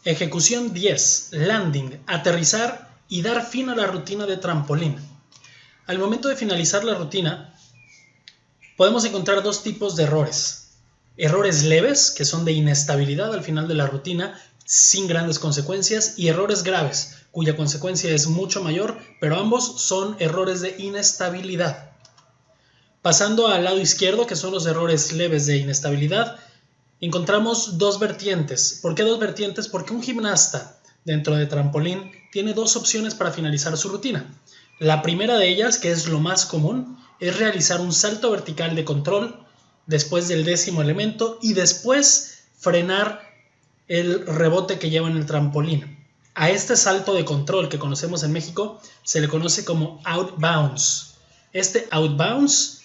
Ejecución 10. Landing, aterrizar y dar fin a la rutina de trampolín. Al momento de finalizar la rutina, podemos encontrar dos tipos de errores. Errores leves, que son de inestabilidad al final de la rutina, sin grandes consecuencias, y errores graves, cuya consecuencia es mucho mayor, pero ambos son errores de inestabilidad. Pasando al lado izquierdo, que son los errores leves de inestabilidad, encontramos dos vertientes. ¿Por qué dos vertientes? Porque un gimnasta dentro de trampolín tiene dos opciones para finalizar su rutina. La primera de ellas, que es lo más común, es realizar un salto vertical de control después del 10º elemento y después frenar el rebote que lleva en el trampolín. A este salto de control que conocemos en México se le conoce como outbounce. Este outbounce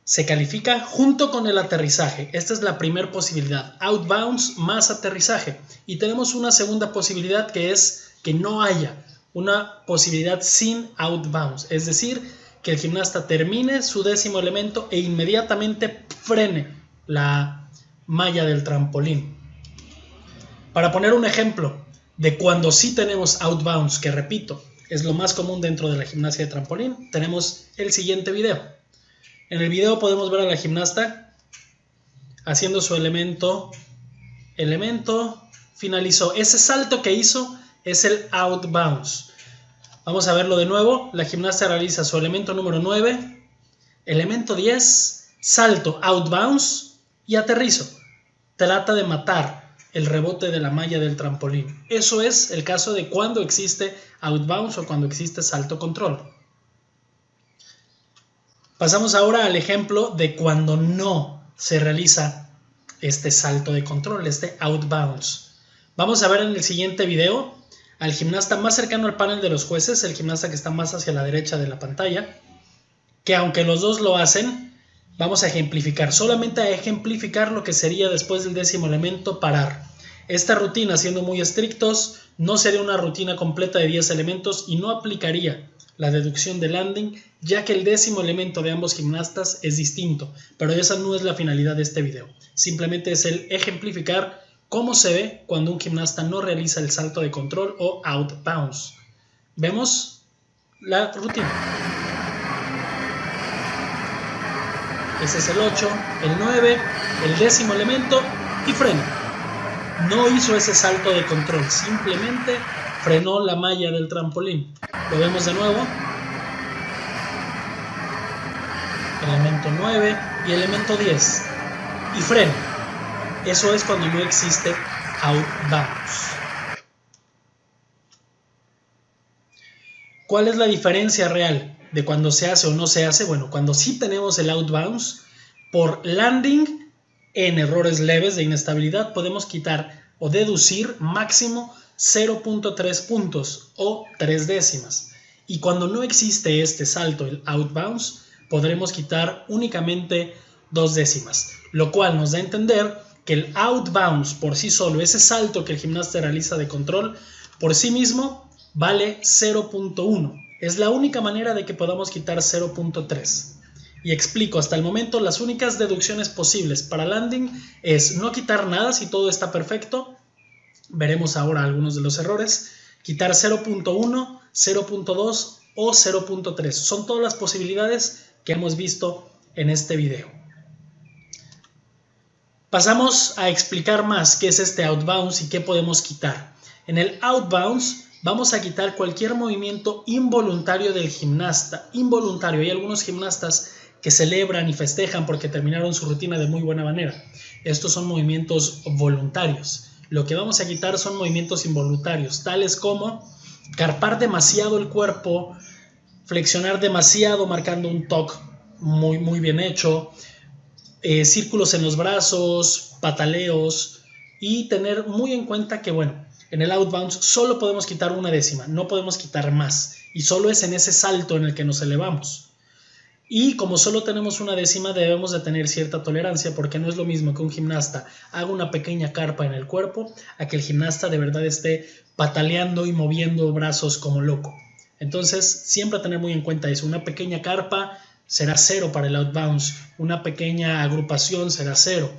se califica junto con el aterrizaje. Esta es la primera posibilidad, outbounce más aterrizaje. Y tenemos una segunda posibilidad, que es que no haya una posibilidad sin outbounce, es decir, que el gimnasta termine su 10º elemento e inmediatamente frene la malla del trampolín. Para poner un ejemplo de cuando sí tenemos outbounce, que repito, es lo más común dentro de la gimnasia de trampolín, tenemos el siguiente video. En el video podemos ver a la gimnasta haciendo su elemento, finalizó. Ese salto que hizo es el outbounce. Vamos a verlo de nuevo. La gimnasta realiza su elemento número 9, elemento 10, salto, outbounce y aterrizo. Trata de matar el rebote de la malla del trampolín. Eso es el caso de cuando existe outbounce o cuando existe salto control. Pasamos ahora al ejemplo de cuando no se realiza este salto de control, este outbounce. Vamos a ver en el siguiente video al gimnasta más cercano al panel de los jueces, el gimnasta que está más hacia la derecha de la pantalla, que aunque los dos lo hacen, vamos a ejemplificar, solamente a ejemplificar lo que sería después del 10º elemento parar. Esta rutina, siendo muy estrictos, no sería una rutina completa de 10 elementos y no aplicaría la deducción de landing, ya que el 10º elemento de ambos gimnastas es distinto, pero esa no es la finalidad de este video. Simplemente es el ejemplificar cómo se ve cuando un gimnasta no realiza el salto de control o outbounce. Vemos la rutina. Ese es el 8, el 9, el 10º elemento y freno. No hizo ese salto de control, simplemente frenó la malla del trampolín. Lo vemos de nuevo. Elemento 9 y elemento 10. Y freno. Eso es cuando no existe outbounce. ¿Cuál es la diferencia real de cuando se hace o no se hace? Bueno, cuando sí tenemos el outbounce, por landing en errores leves de inestabilidad podemos quitar o deducir máximo 0.3 puntos o 3 décimas. Y cuando no existe este salto, el outbounce, podremos quitar únicamente 2 décimas, lo cual nos da a entender que el outbounce por sí solo, ese salto que el gimnasta realiza de control, por sí mismo vale 0.1. Es la única manera de que podamos quitar 0.3. Y explico, hasta el momento las únicas deducciones posibles para landing es no quitar nada si todo está perfecto. Veremos ahora algunos de los errores. Quitar 0.1, 0.2 o 0.3. Son todas las posibilidades que hemos visto en este video. Pasamos a explicar más qué es este outbounce y qué podemos quitar. En el outbounce vamos a quitar cualquier movimiento involuntario del gimnasta. Involuntario. Hay algunos gimnastas que celebran y festejan porque terminaron su rutina de muy buena manera. Estos son movimientos voluntarios. Lo que vamos a quitar son movimientos involuntarios, tales como carpar demasiado el cuerpo, flexionar demasiado marcando un toque muy bien hecho, círculos en los brazos, pataleos, y tener muy en cuenta que, bueno, en el outbounce solo podemos quitar 1 décima, no podemos quitar más, y solo es en ese salto en el que nos elevamos. Y como solo tenemos 1 décima, debemos de tener cierta tolerancia, porque no es lo mismo que un gimnasta haga una pequeña carpa en el cuerpo a que el gimnasta de verdad esté pataleando y moviendo brazos como loco. Entonces, siempre tener muy en cuenta eso. Una pequeña carpa será 0 para el outbounce, una pequeña agrupación será 0.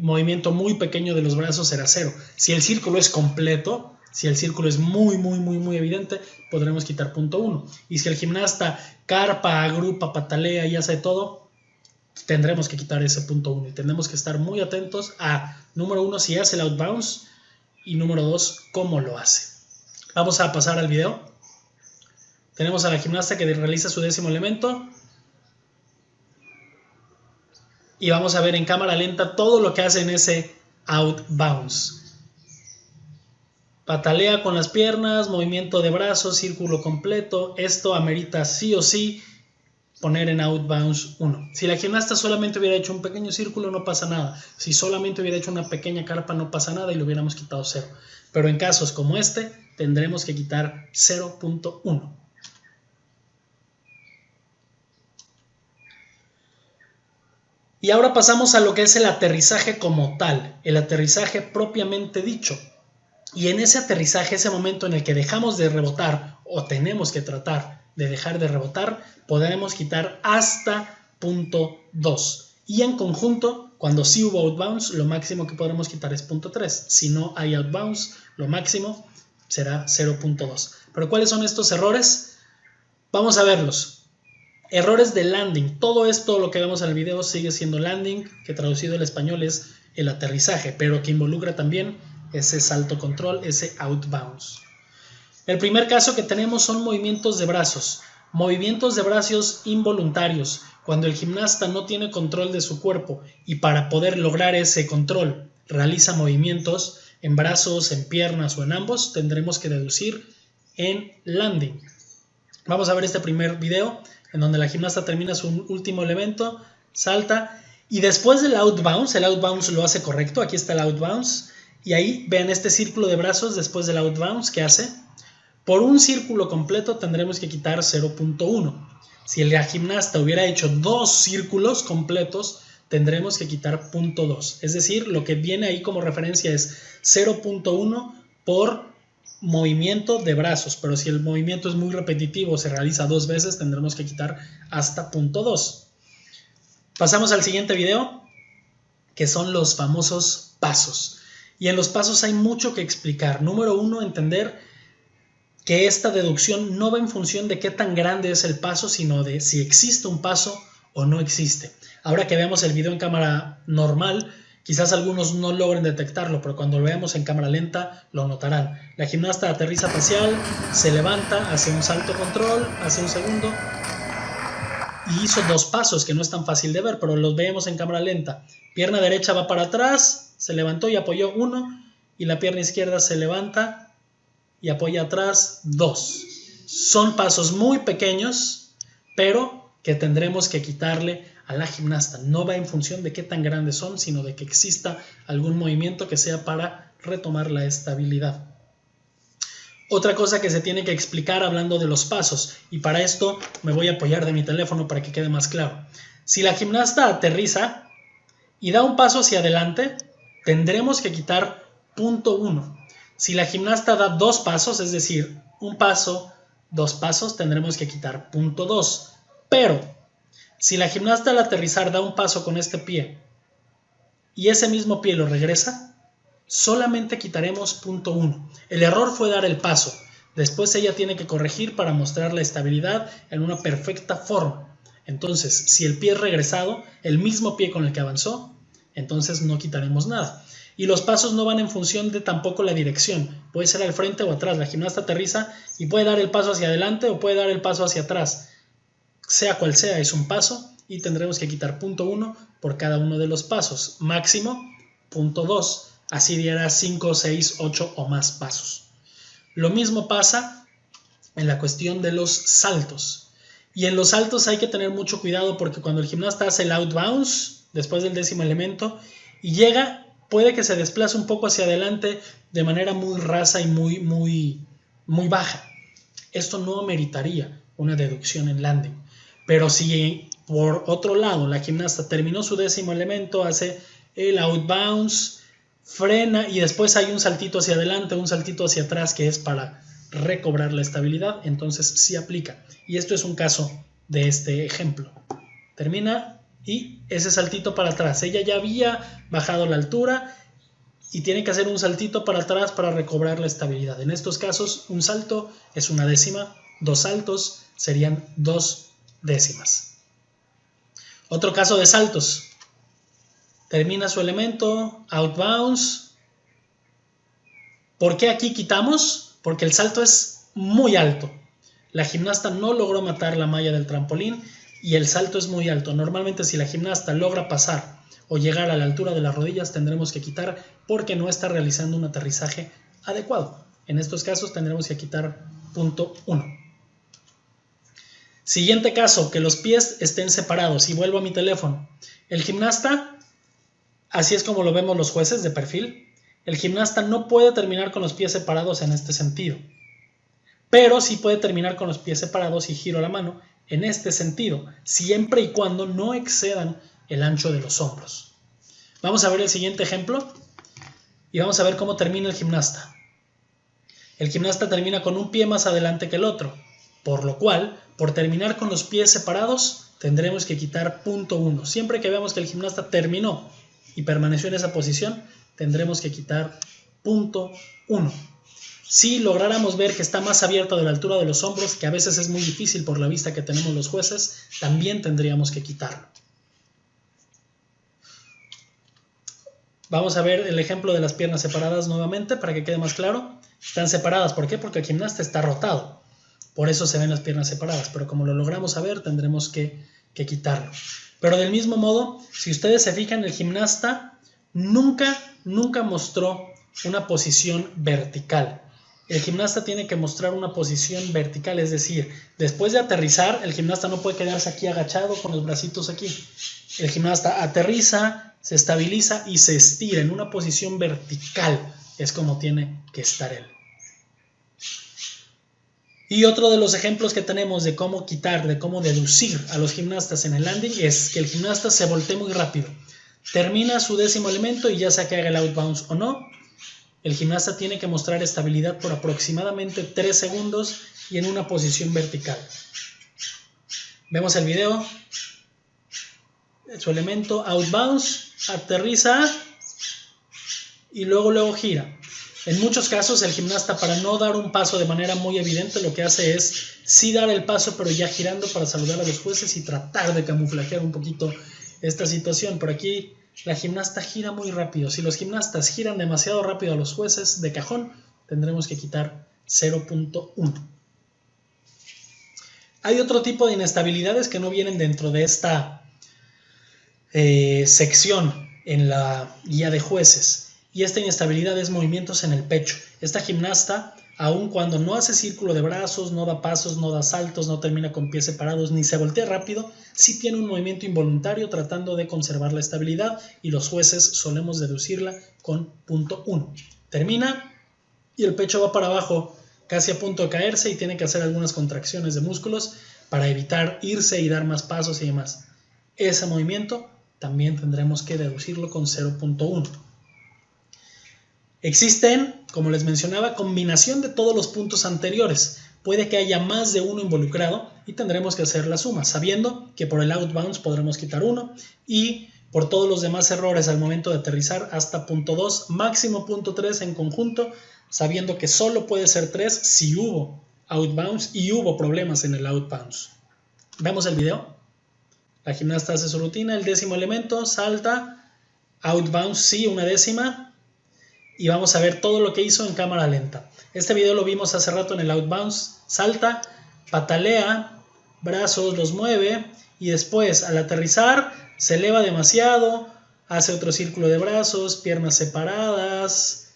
movimiento muy pequeño de los brazos será 0. Si el círculo es completo, si el círculo es muy evidente, podremos quitar 0.1. Y si el gimnasta carpa, agrupa, patalea y hace todo, tendremos que quitar ese 0.1. Y tendremos que estar muy atentos a, número 1, si hace el out bounce, y número 2, cómo lo hace. Vamos a pasar al video. Tenemos a la gimnasta que realiza su 10º elemento. Y vamos a ver en cámara lenta todo lo que hace en ese out bounce. Patalea con las piernas, movimiento de brazos, círculo completo. Esto amerita sí o sí poner en out bounce 1. Si la gimnasta solamente hubiera hecho un pequeño círculo, no pasa nada. Si solamente hubiera hecho una pequeña carpa, no pasa nada y le hubiéramos quitado 0. Pero en casos como este, tendremos que quitar 0.1. Y ahora pasamos a lo que es el aterrizaje como tal, el aterrizaje propiamente dicho. Y en ese aterrizaje, ese momento en el que dejamos de rebotar o tenemos que tratar de dejar de rebotar, podremos quitar hasta 0.2. Y en conjunto, cuando sí hubo out bounce, lo máximo que podremos quitar es 0.3. Si no hay out bounce, lo máximo será 0.2. Pero ¿cuáles son estos errores? Vamos a verlos. Errores de landing. Todo esto, lo que vemos en el video, sigue siendo landing, que traducido al español es el aterrizaje, pero que involucra también ese salto control, ese out bounce. El primer caso que tenemos son movimientos de brazos. Movimientos de brazos involuntarios, cuando el gimnasta no tiene control de su cuerpo y para poder lograr ese control realiza movimientos en brazos, en piernas o en ambos, tendremos que deducir en landing. Vamos a ver este primer video en donde la gimnasta termina su último elemento, salta y después del out bounce, el out bounce lo hace correcto, aquí está el out bounce y ahí vean este círculo de brazos después del out bounce que hace. Por un círculo completo tendremos que quitar 0.1. Si la gimnasta hubiera hecho 2 círculos completos, tendremos que quitar 0.2. Es decir, lo que viene ahí como referencia es 0.1 por movimiento de brazos. Pero si el movimiento es muy repetitivo, se realiza 2 veces, tendremos que quitar hasta 0.2. Pasamos al siguiente video, que son los famosos pasos. Y en los pasos hay mucho que explicar. Número 1, entender que esta deducción no va en función de qué tan grande es el paso, sino de si existe un paso o no existe. Ahora que veamos el video en cámara normal, quizás algunos no logren detectarlo, pero cuando lo veamos en cámara lenta lo notarán. La gimnasta aterriza facial, se levanta, hace un salto control, hace un segundo y hizo 2 pasos que no es tan fácil de ver, pero los vemos en cámara lenta. Pierna derecha va para atrás, se levantó y apoyó 1 y la pierna izquierda se levanta y apoya atrás 2. Son pasos muy pequeños, pero que tendremos que quitarle a la gimnasta. No va en función de qué tan grandes son, sino de que exista algún movimiento que sea para retomar la estabilidad. Otra cosa que se tiene que explicar hablando de los pasos, y para esto me voy a apoyar de mi teléfono para que quede más claro. Si la gimnasta aterriza y da un paso hacia adelante, tendremos que quitar 0.1. Si la gimnasta da 2 pasos, es decir, un paso, 2 pasos, tendremos que quitar 0.2. Pero, si la gimnasta al aterrizar da un paso con este pie y ese mismo pie lo regresa, solamente quitaremos 0.1. El error fue dar el paso. Después ella tiene que corregir para mostrar la estabilidad en una perfecta forma. Entonces, si el pie es regresado, el mismo pie con el que avanzó, entonces no quitaremos nada. Y los pasos no van en función de tampoco la dirección. Puede ser al frente o atrás. La gimnasta aterriza y puede dar el paso hacia adelante o puede dar el paso hacia atrás. Sea cual sea, es un paso y tendremos que quitar 0.1 por cada uno de los pasos. Máximo 0.2. Así diera 5, 6, 8 o más pasos. Lo mismo pasa en la cuestión de los saltos. Y en los saltos hay que tener mucho cuidado porque cuando el gimnasta hace el out bounce después del 10º elemento y llega, puede que se desplace un poco hacia adelante de manera muy rasa y muy baja. Esto no ameritaría una deducción en landing. Pero si por otro lado la gimnasta terminó su 10º elemento, hace el out bounce, frena y después hay un saltito hacia adelante, un saltito hacia atrás que es para recobrar la estabilidad, entonces sí aplica. Y esto es un caso de este ejemplo. Termina y ese saltito para atrás. Ella ya había bajado la altura y tiene que hacer un saltito para atrás para recobrar la estabilidad. En estos casos, un salto es 1/10, 2 saltos serían 2 décimas. Otro caso de saltos. Termina su elemento, out bounce. ¿Por qué aquí quitamos? Porque el salto es muy alto. La gimnasta no logró matar la malla del trampolín y el salto es muy alto. Normalmente si la gimnasta logra pasar o llegar a la altura de las rodillas, tendremos que quitar porque no está realizando un aterrizaje adecuado. En estos casos tendremos que quitar punto 1. Siguiente caso, que los pies estén separados. Y vuelvo a mi teléfono. El gimnasta, así es como lo vemos los jueces de perfil, el gimnasta no puede terminar con los pies separados en este sentido, pero sí puede terminar con los pies separados y giro la mano en este sentido, siempre y cuando no excedan el ancho de los hombros. Vamos a ver el siguiente ejemplo y vamos a ver cómo termina el gimnasta. El gimnasta termina con un pie más adelante que el otro, por lo cual, por terminar con los pies separados, tendremos que quitar punto 1. Siempre que veamos que el gimnasta terminó y permaneció en esa posición, tendremos que quitar punto 1. Si lográramos ver que está más abierto de la altura de los hombros, que a veces es muy difícil por la vista que tenemos los jueces, también tendríamos que quitarlo. Vamos a ver el ejemplo de las piernas separadas nuevamente para que quede más claro. Están separadas, ¿por qué? Porque el gimnasta está rotado. Por eso se ven las piernas separadas, pero como lo logramos saber, tendremos que quitarlo. Pero del mismo modo, si ustedes se fijan, el gimnasta nunca mostró una posición vertical. El gimnasta tiene que mostrar una posición vertical, es decir, después de aterrizar, el gimnasta no puede quedarse aquí agachado con los bracitos aquí. El gimnasta aterriza, se estabiliza y se estira en una posición vertical. Es como tiene que estar él. Y otro de los ejemplos que tenemos de cómo quitar, de cómo deducir a los gimnastas en el landing es que el gimnasta se voltee muy rápido. Termina su 10º elemento y ya sea que haga el out bounce o no, el gimnasta tiene que mostrar estabilidad por aproximadamente 3 segundos y en una posición vertical. Vemos el video. Su elemento out bounce, aterriza y luego gira. En muchos casos el gimnasta, para no dar un paso de manera muy evidente, lo que hace es sí dar el paso pero ya girando para saludar a los jueces y tratar de camuflajear un poquito esta situación. Por aquí la gimnasta gira muy rápido. Si los gimnastas giran demasiado rápido a los jueces de cajón, tendremos que quitar 0.1. Hay otro tipo de inestabilidades que no vienen dentro de esta sección en la guía de jueces. Y esta inestabilidad es movimientos en el pecho. Esta gimnasta, aun cuando no hace círculo de brazos, no da pasos, no da saltos, no termina con pies separados, ni se voltea rápido, sí tiene un movimiento involuntario tratando de conservar la estabilidad y los jueces solemos deducirla con punto 1. Termina y el pecho va para abajo, casi a punto de caerse y tiene que hacer algunas contracciones de músculos para evitar irse y dar más pasos y demás. Ese movimiento también tendremos que deducirlo con 0.1. Existen, como les mencionaba, combinación de todos los puntos anteriores. Puede que haya más de uno involucrado y tendremos que hacer la suma, sabiendo que por el out bounce podremos quitar 1 y por todos los demás errores al momento de aterrizar hasta punto 2, máximo punto 3 en conjunto, sabiendo que solo puede ser 3 si hubo out bounce y hubo problemas en el out bounce. Vemos el video. La gimnasta hace su rutina, el 10º elemento, salta, out bounce sí, 1/10. Y vamos a ver todo lo que hizo en cámara lenta. Este video lo vimos hace rato en el out bounce. Salta, patalea, brazos los mueve y después al aterrizar se eleva demasiado, hace otro círculo de brazos, piernas separadas.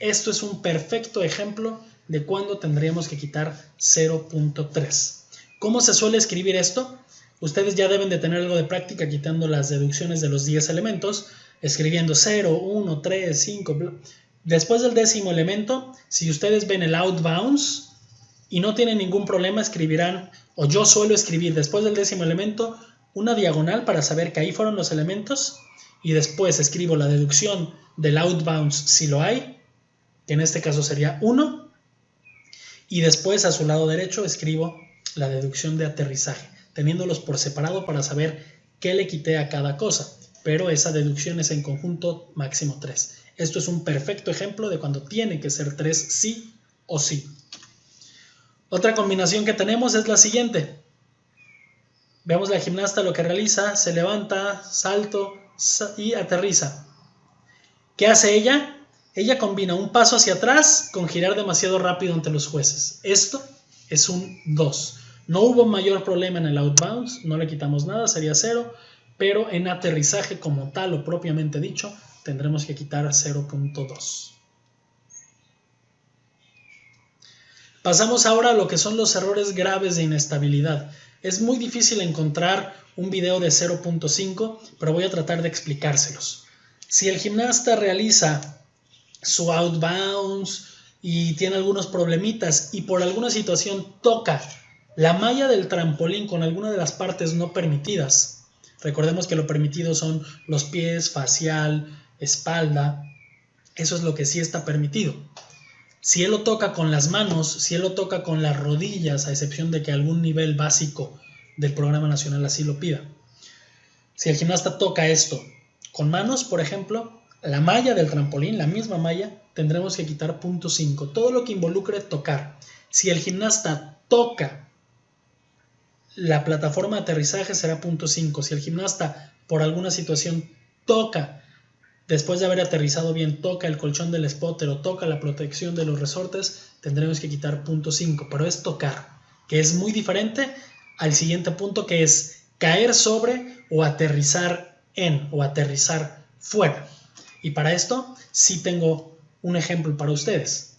Esto es un perfecto ejemplo de cuándo tendríamos que quitar 0.3. ¿Cómo se suele escribir esto? Ustedes ya deben de tener algo de práctica quitando las deducciones de los 10 elementos, escribiendo 0, 1, 3, 5. Después del 10º elemento, si ustedes ven el out bounce y no tienen ningún problema, escribirán, o yo suelo escribir después del 10º elemento, una diagonal para saber que ahí fueron los elementos y después escribo la deducción del out bounce si lo hay, que en este caso sería 1, y después a su lado derecho escribo la deducción de aterrizaje, teniéndolos por separado para saber qué le quité a cada cosa, pero esa deducción es en conjunto máximo 3. Esto es un perfecto ejemplo de cuando tiene que ser 3 sí o sí. Otra combinación que tenemos es la siguiente. Veamos la gimnasta lo que realiza, se levanta, salto y aterriza. ¿Qué hace ella? Ella combina un paso hacia atrás con girar demasiado rápido ante los jueces. Esto es un 2. No hubo mayor problema en el outbounds, no le quitamos nada, sería 0, pero en aterrizaje como tal o propiamente dicho, tendremos que quitar 0.2. Pasamos ahora a lo que son los errores graves de inestabilidad. Es muy difícil encontrar un video de 0.5, pero voy a tratar de explicárselos. Si el gimnasta realiza su outbounds y tiene algunos problemitas y por alguna situación toca la malla del trampolín con alguna de las partes no permitidas, recordemos que lo permitido son los pies, facial, espalda, eso es lo que sí está permitido. Si él lo toca con las manos, si él lo toca con las rodillas, a excepción de que algún nivel básico del programa nacional así lo pida. Si el gimnasta toca esto con manos, por ejemplo, la malla del trampolín, la misma malla, tendremos que quitar 0.5. Todo lo que involucre tocar. Si el gimnasta toca la plataforma de aterrizaje será 0.5. Si el gimnasta por alguna situación toca, después de haber aterrizado bien, toca el colchón del spotter o toca la protección de los resortes, tendremos que quitar 0.5. Pero es tocar, que es muy diferente al siguiente punto, que es caer sobre o aterrizar en o aterrizar fuera. Y para esto sí tengo un ejemplo para ustedes.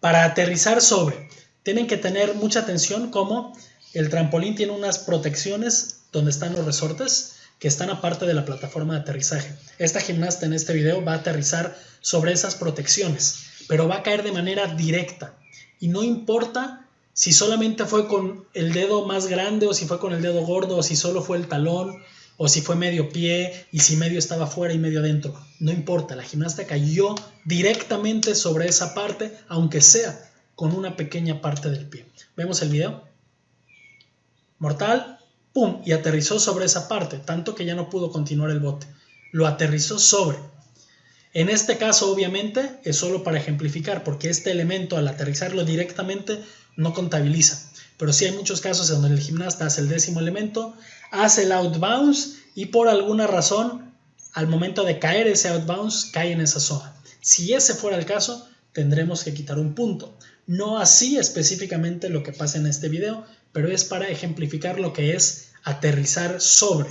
Para aterrizar sobre, tienen que tener mucha atención como el trampolín tiene unas protecciones donde están los resortes que están aparte de la plataforma de aterrizaje. Esta gimnasta en este video va a aterrizar sobre esas protecciones, pero va a caer de manera directa. Y no importa si solamente fue con el dedo más grande o si fue con el dedo gordo o si solo fue el talón o si fue medio pie y si medio estaba fuera y medio adentro. No importa, la gimnasta cayó directamente sobre esa parte, aunque sea con una pequeña parte del pie. ¿Vemos el video? Mortal, ¡pum! Y aterrizó sobre esa parte, tanto que ya no pudo continuar el bote. Lo aterrizó sobre. En este caso, obviamente, es solo para ejemplificar, porque este elemento, al aterrizarlo directamente, no contabiliza. Pero sí hay muchos casos en donde el gimnasta hace el 10º elemento, hace el outbounds y por alguna razón, al momento de caer ese outbounds, cae en esa zona. Si ese fuera el caso, tendremos que quitar un punto. No así específicamente lo que pasa en este video, pero es para ejemplificar lo que es aterrizar sobre.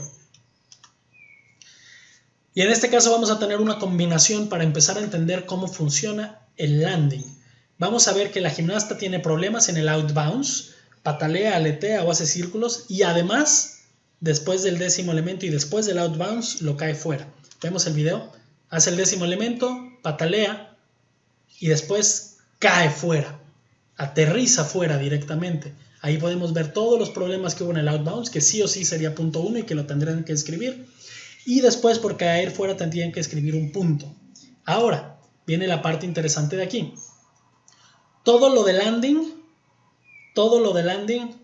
Y en este caso vamos a tener una combinación para empezar a entender cómo funciona el landing. Vamos a ver que la gimnasta tiene problemas en el outbounds, patalea, aletea o hace círculos y además, después del 10º elemento y después del outbounds, lo cae fuera. Vemos el video, hace el 10º elemento, patalea y después cae fuera, aterriza fuera directamente. Ahí podemos ver todos los problemas que hubo en el outbounds, que sí o sí sería 0.1 y que lo tendrán que escribir. Y después por caer fuera tendrían que escribir un punto. Ahora, viene la parte interesante de aquí. Todo lo de landing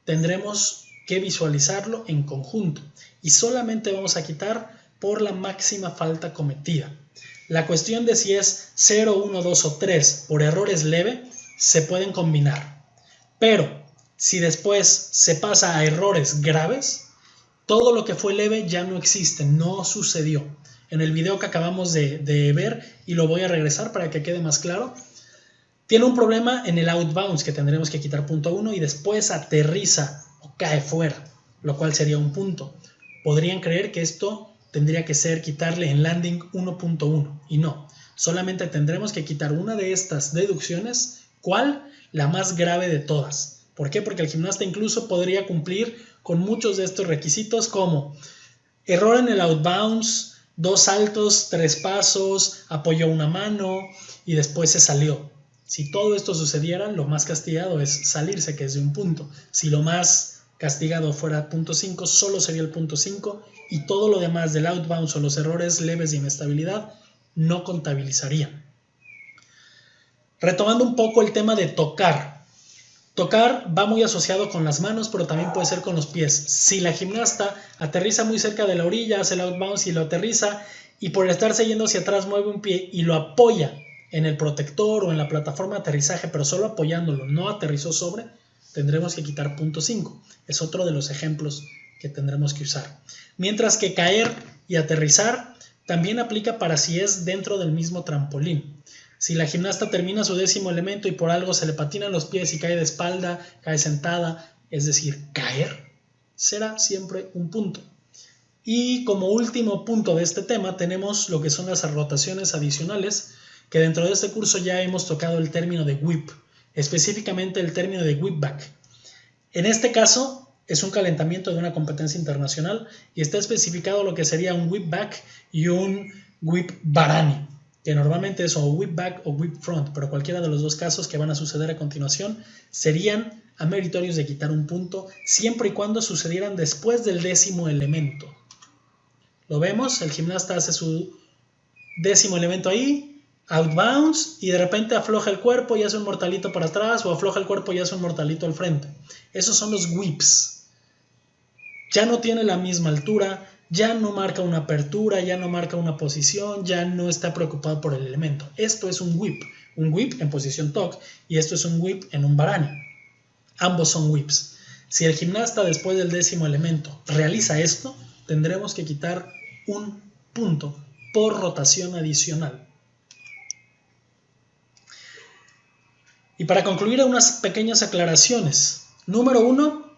tendremos que visualizarlo en conjunto. Y solamente vamos a quitar por la máxima falta cometida. La cuestión de si es 0, 1, 2 o 3 por errores leve, se pueden combinar. Pero si después se pasa a errores graves, todo lo que fue leve ya no existe, no sucedió. En el video que acabamos de ver, y lo voy a regresar para que quede más claro, tiene un problema en el outbounds que tendremos que quitar 0.1 y después aterriza o cae fuera, lo cual sería un punto. Podrían creer que esto tendría que ser quitarle en landing 1.1 y no, solamente tendremos que quitar una de estas deducciones. ¿Cuál? La más grave de todas. ¿Por qué? Porque el gimnasta incluso podría cumplir con muchos de estos requisitos como error en el outbounds, 2 saltos, 3 pasos, apoyó una mano y después se salió. Si todo esto sucediera, lo más castigado es salirse, que es de un punto. Si lo más castigado fuera 0.5, solo sería el 0.5 y todo lo demás del outbounds o los errores leves de inestabilidad no contabilizarían. Retomando un poco el tema de tocar. Tocar va muy asociado con las manos, pero también puede ser con los pies. Si la gimnasta aterriza muy cerca de la orilla, hace el outbounce y lo aterriza, y por estarse yendo hacia atrás mueve un pie y lo apoya en el protector o en la plataforma de aterrizaje, pero solo apoyándolo, no aterrizó sobre, tendremos que quitar 0.5. Es otro de los ejemplos que tendremos que usar. Mientras que caer y aterrizar también aplica para si es dentro del mismo trampolín. Si la gimnasta termina su 10º elemento y por algo se le patinan los pies y cae de espalda, cae sentada, es decir, caer, será siempre un punto. Y como último punto de este tema tenemos lo que son las rotaciones adicionales, que dentro de este curso ya hemos tocado el término de whip, específicamente el término de whip back. En este caso es un calentamiento de una competencia internacional y está especificado lo que sería un whip back y un whip barani, que normalmente es o whip back o whip front, pero cualquiera de los dos casos que van a suceder a continuación serían ameritorios de quitar un punto, siempre y cuando sucedieran después del 10º elemento. Lo vemos, el gimnasta hace su 10º elemento ahí, outbounce, y de repente afloja el cuerpo y hace un mortalito para atrás, o afloja el cuerpo y hace un mortalito al frente. Esos son los whips. Ya no tiene la misma altura, ya no marca una apertura, ya no marca una posición, ya no está preocupado por el elemento. Esto es un whip en posición tuck, y esto es un whip en un barani. Ambos son whips. Si el gimnasta después del 10º elemento realiza esto, tendremos que quitar un punto por rotación adicional. Y para concluir, unas pequeñas aclaraciones. Número 1,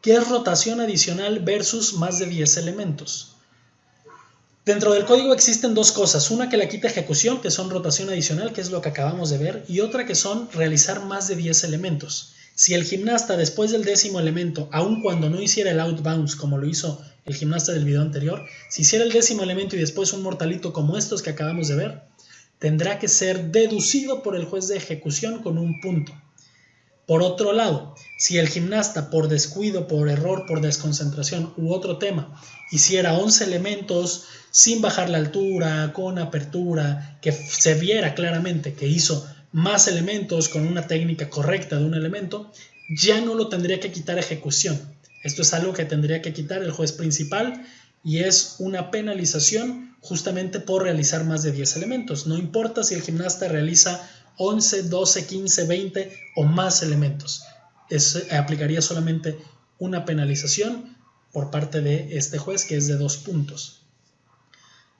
¿qué es rotación adicional versus más de 10 elementos? Dentro del código existen dos cosas, una que la quita ejecución, que son rotación adicional, que es lo que acabamos de ver, y otra que son realizar más de 10 elementos. Si el gimnasta después del 10º elemento, aun cuando no hiciera el outbounce como lo hizo el gimnasta del video anterior, si hiciera el 10º elemento y después un mortalito como estos que acabamos de ver, tendrá que ser deducido por el juez de ejecución con un punto. Por otro lado, si el gimnasta por descuido, por error, por desconcentración u otro tema hiciera 11 elementos sin bajar la altura, con apertura, que se viera claramente que hizo más elementos con una técnica correcta de un elemento, ya no lo tendría que quitar ejecución. Esto es algo que tendría que quitar el juez principal y es una penalización justamente por realizar más de 10 elementos. No importa si el gimnasta realiza 11, 12, 15, 20 o más elementos. Aplicaría solamente una penalización por parte de este juez, que es de 2 puntos.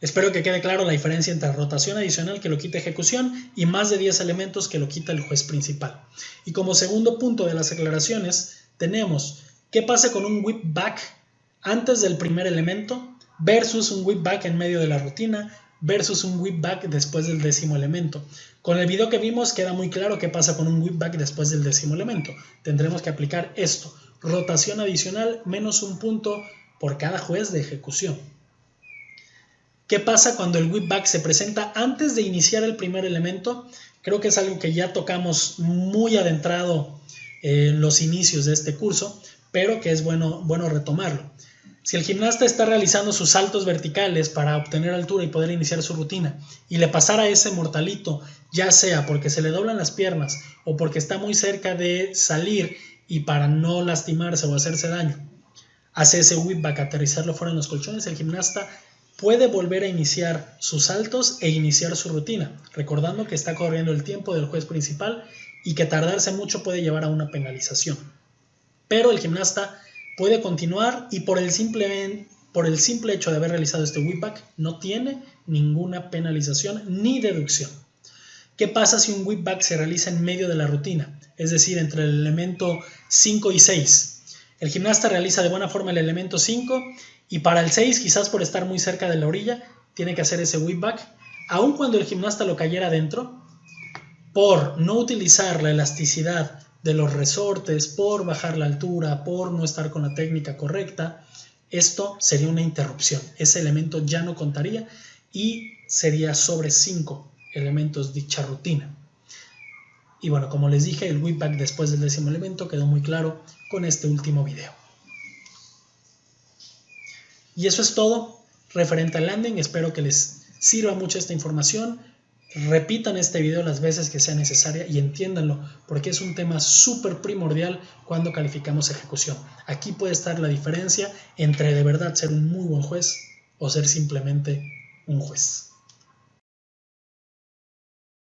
Espero que quede claro la diferencia entre rotación adicional, que lo quita ejecución, y más de 10 elementos, que lo quita el juez principal. Y como segundo punto de las aclaraciones, tenemos qué pasa con un whip back antes del primer elemento versus un whip back en medio de la rutina versus un whip back después del 10º elemento. Con el video que vimos queda muy claro qué pasa con un whip back después del 10º elemento. Tendremos que aplicar esto, rotación adicional menos un punto por cada juez de ejecución. ¿Qué pasa cuando el whip back se presenta antes de iniciar el primer elemento? Creo que es algo que ya tocamos muy adentrado en los inicios de este curso, pero que es bueno retomarlo. Si el gimnasta está realizando sus saltos verticales para obtener altura y poder iniciar su rutina y le pasara ese mortalito, ya sea porque se le doblan las piernas o porque está muy cerca de salir y para no lastimarse o hacerse daño, hace ese whip back, aterrizarlo fuera en los colchones, el gimnasta puede volver a iniciar sus saltos e iniciar su rutina, recordando que está corriendo el tiempo del juez principal y que tardarse mucho puede llevar a una penalización. Pero el gimnasta puede continuar y por el simple hecho de haber realizado este whip back no tiene ninguna penalización ni deducción. ¿Qué pasa si un whip back se realiza en medio de la rutina? Es decir, entre el elemento 5 y 6. El gimnasta realiza de buena forma el elemento 5 y para el 6, quizás por estar muy cerca de la orilla, tiene que hacer ese whip back, aun cuando el gimnasta lo cayera adentro, por no utilizar la elasticidad de los resortes, por bajar la altura, por no estar con la técnica correcta, esto sería una interrupción. Ese elemento ya no contaría y sería sobre 5 elementos dicha rutina. Y bueno, como les dije, el whip back después del 10º elemento quedó muy claro con este último video. Y eso es todo referente al landing. Espero que les sirva mucho esta información. Repitan este video las veces que sea necesaria y entiéndanlo, porque es un tema súper primordial cuando calificamos ejecución. Aquí puede estar la diferencia entre de verdad ser un muy buen juez o ser simplemente un juez.